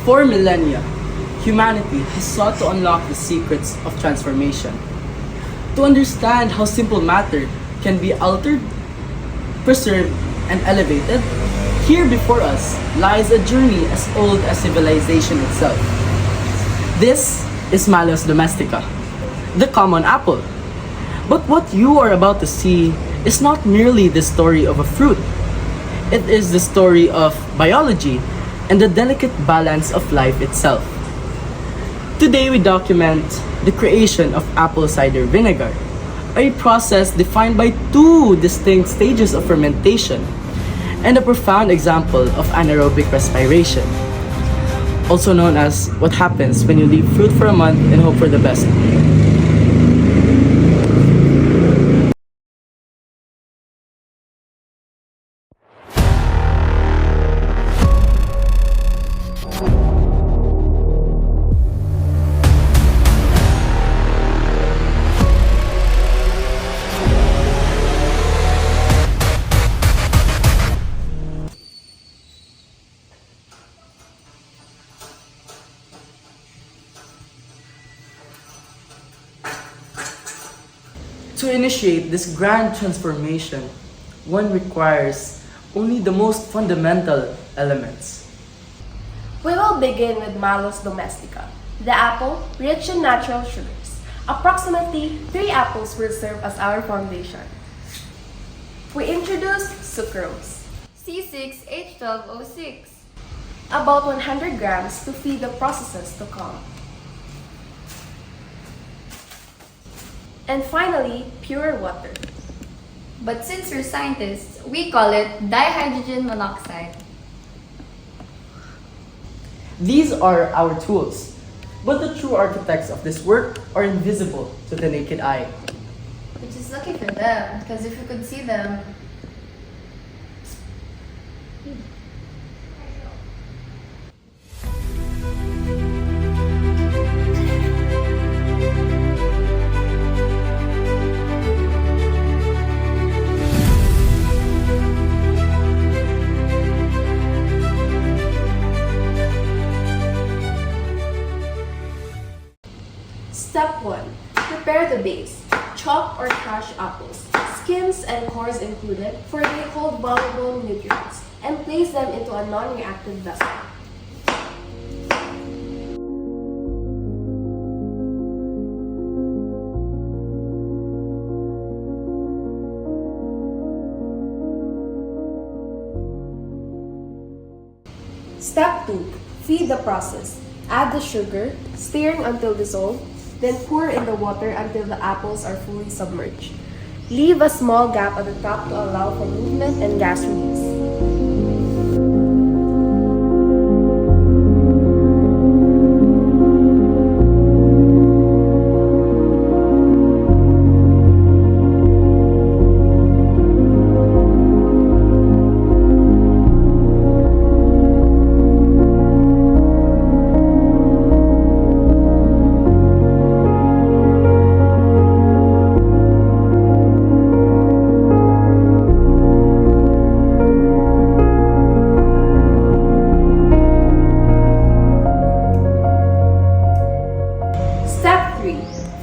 For millennia, humanity has sought to unlock the secrets of transformation. To understand how simple matter can be altered, preserved, and elevated, here before us lies a journey as old as civilization itself. This is Malus domestica, the common apple. But what you are about to see is not merely the story of a fruit. It is the story of biology and the delicate balance of life itself. Today we document the creation of apple cider vinegar, a process defined by two distinct stages of fermentation and a profound example of anaerobic respiration, also known as what happens when you leave fruit for a month and hope for the best. To initiate this grand transformation, one requires only the most fundamental elements. We will begin with Malus domestica, the apple rich in natural sugars. Approximately 3 apples will serve as our foundation. We introduce sucrose, C6H12O6. about 100 grams to feed the processes to come. And finally, pure water. But since we're scientists, we call it dihydrogen monoxide. These are our tools, but the true architects of this work are invisible to the naked eye. Which is lucky for them, because if you could see them, Step 1. Prepare the base. Chop or crush apples, skins and cores included, for they hold valuable nutrients, and place them into a non-reactive vessel. Step 2. Feed the process. Add the sugar, stirring until dissolved, then pour in the water until the apples are fully submerged. Leave a small gap at the top to allow for movement and gas release.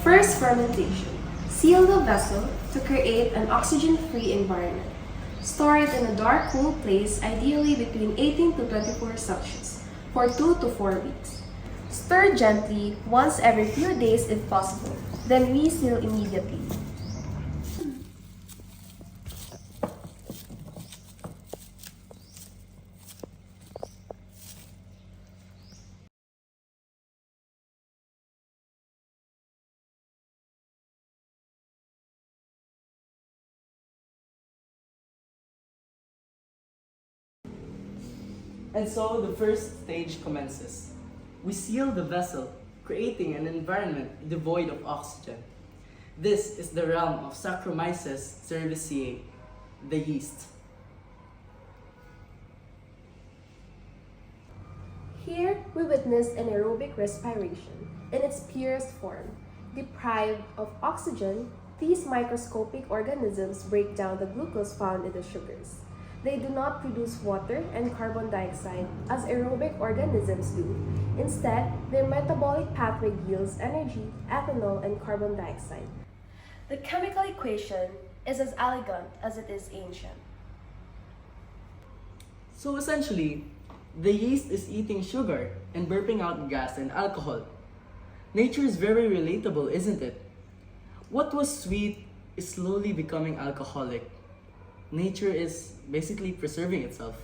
First, fermentation. Seal the vessel to create an oxygen-free environment. Store it in a dark, cool place, ideally between 18 to 24 Celsius, for 2 to 4 weeks. Stir gently once every few days if possible, then reseal immediately. And so the first stage commences. We seal the vessel, creating an environment devoid of oxygen. This is the realm of Saccharomyces cerevisiae, the yeast. Here, we witness anaerobic respiration in its purest form. Deprived of oxygen, these microscopic organisms break down the glucose found in the sugars. They do not produce water and carbon dioxide as aerobic organisms do. Instead, their metabolic pathway yields energy, ethanol, and carbon dioxide. The chemical equation is as elegant as it is ancient. So essentially, the yeast is eating sugar and burping out gas and alcohol. Nature is very relatable, isn't it? What was sweet is slowly becoming alcoholic. Nature is basically preserving itself.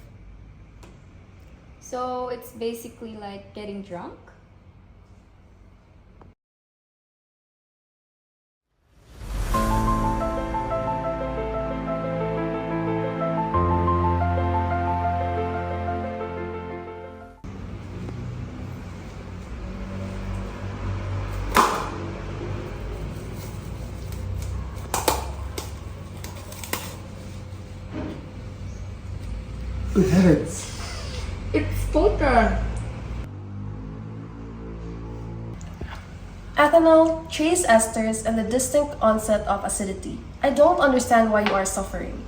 So it's basically like getting drunk? Good heavens! It's potent! Ethanol, trace esters, and the distinct onset of acidity. I don't understand why you are suffering.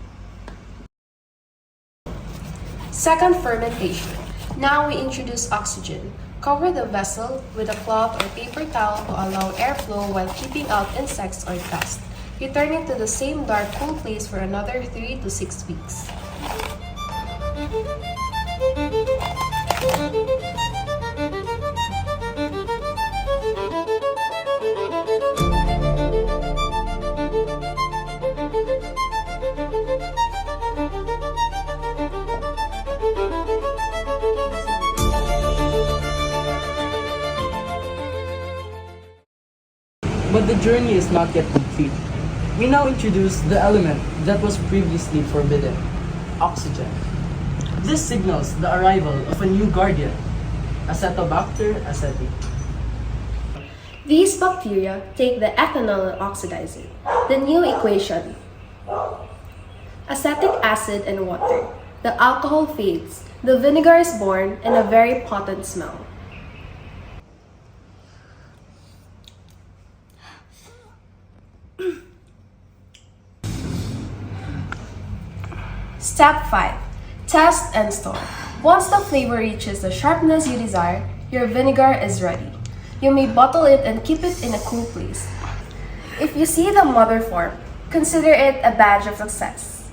Second fermentation. Now we introduce oxygen. Cover the vessel with a cloth or paper towel to allow airflow while keeping out insects or dust. Return it to the same dark, cool place for another 3 to 6 weeks. But the journey is not yet complete. We now introduce the element that was previously forbidden, oxygen. This signals the arrival of a new guardian, Acetobacter aceti. These bacteria take the ethanol and oxidize it. The new equation. Acetic acid and water. The alcohol fades. The vinegar is born and a very potent smell. Step 5. Test and store. Once the flavor reaches the sharpness you desire, your vinegar is ready. You may bottle it and keep it in a cool place. If you see the mother form, consider it a badge of success.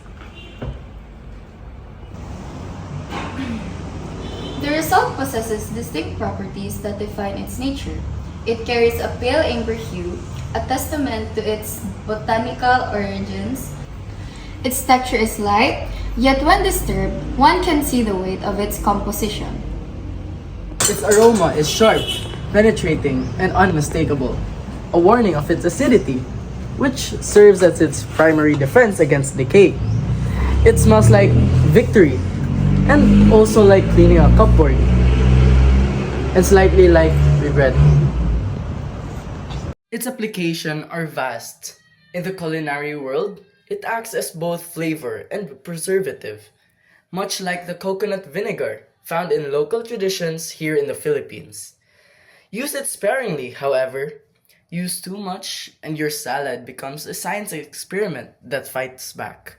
The result possesses distinct properties that define its nature. It carries a pale amber hue, a testament to its botanical origins. Its texture is light, yet when disturbed, one can see the weight of its composition. Its aroma is sharp, penetrating, and unmistakable, a warning of its acidity, which serves as its primary defense against decay. It smells like victory, and also like cleaning a cupboard, and slightly like regret. Its applications are vast. In the culinary world, it acts as both flavor and preservative, much like the coconut vinegar found in local traditions here in the Philippines. Use it sparingly, however. Use too much and your salad becomes a science experiment that fights back.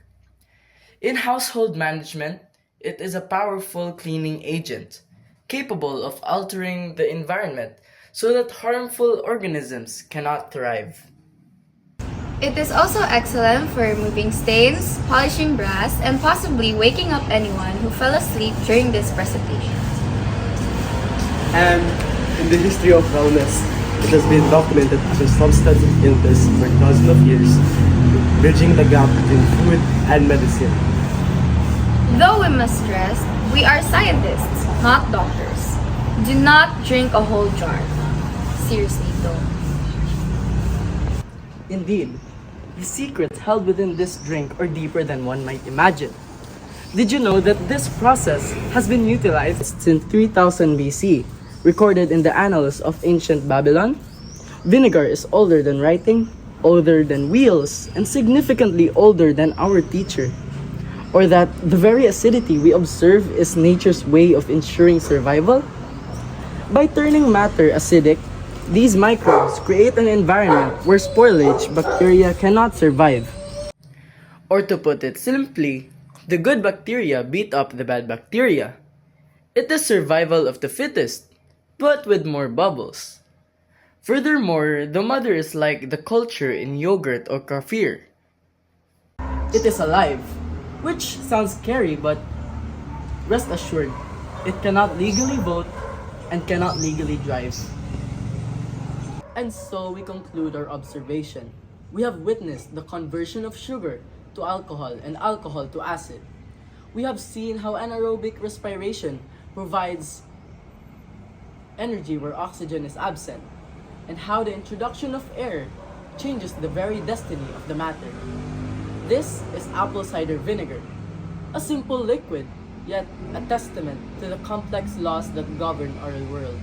In household management, it is a powerful cleaning agent, capable of altering the environment so that harmful organisms cannot thrive. It is also excellent for removing stains, polishing brass, and possibly waking up anyone who fell asleep during this presentation. And in the history of wellness, it has been documented as a substance of illness for thousands of years, bridging the gap between food and medicine. Though we must stress, we are scientists, not doctors. Do not drink a whole jar. Seriously, don't. Indeed, the secrets held within this drink are deeper than one might imagine. Did you know that this process has been utilized since 3000 BC, recorded in the annals of ancient Babylon? Vinegar is older than writing, older than wheels, and significantly older than our teacher. Or that the very acidity we observe is nature's way of ensuring survival? By turning matter acidic, these microbes create an environment where spoilage bacteria cannot survive. Or to put it simply, The good bacteria beat up the bad bacteria. It is survival of the fittest, but with more bubbles. Furthermore, the mother is like the culture in yogurt or kefir. It is alive, which sounds scary, but rest assured, it cannot legally vote and cannot legally drive. And so we conclude our observation. We have witnessed the conversion of sugar to alcohol and alcohol to acid. We have seen how anaerobic respiration provides energy where oxygen is absent, and how the introduction of air changes the very destiny of the matter. This is apple cider vinegar, a simple liquid, yet a testament to the complex laws that govern our world.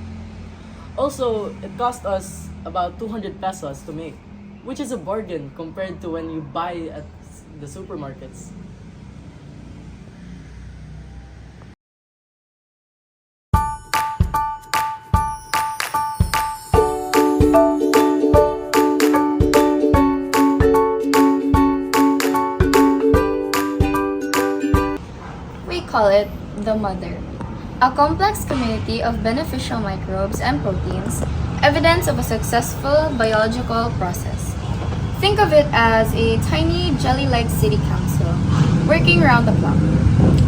Also, it cost us about 200 pesos to make, which is a bargain compared to when you buy at the supermarkets. We call it the mother, a complex community of beneficial microbes and proteins, evidence of a successful biological process. Think of it as a tiny jelly-like city council working around the clock.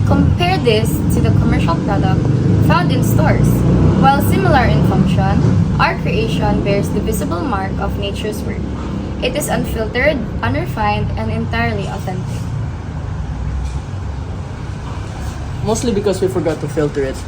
Compare this to the commercial product found in stores. While similar in function, our creation bears the visible mark of nature's work. It is unfiltered, unrefined, and entirely authentic. Mostly because we forgot to filter it.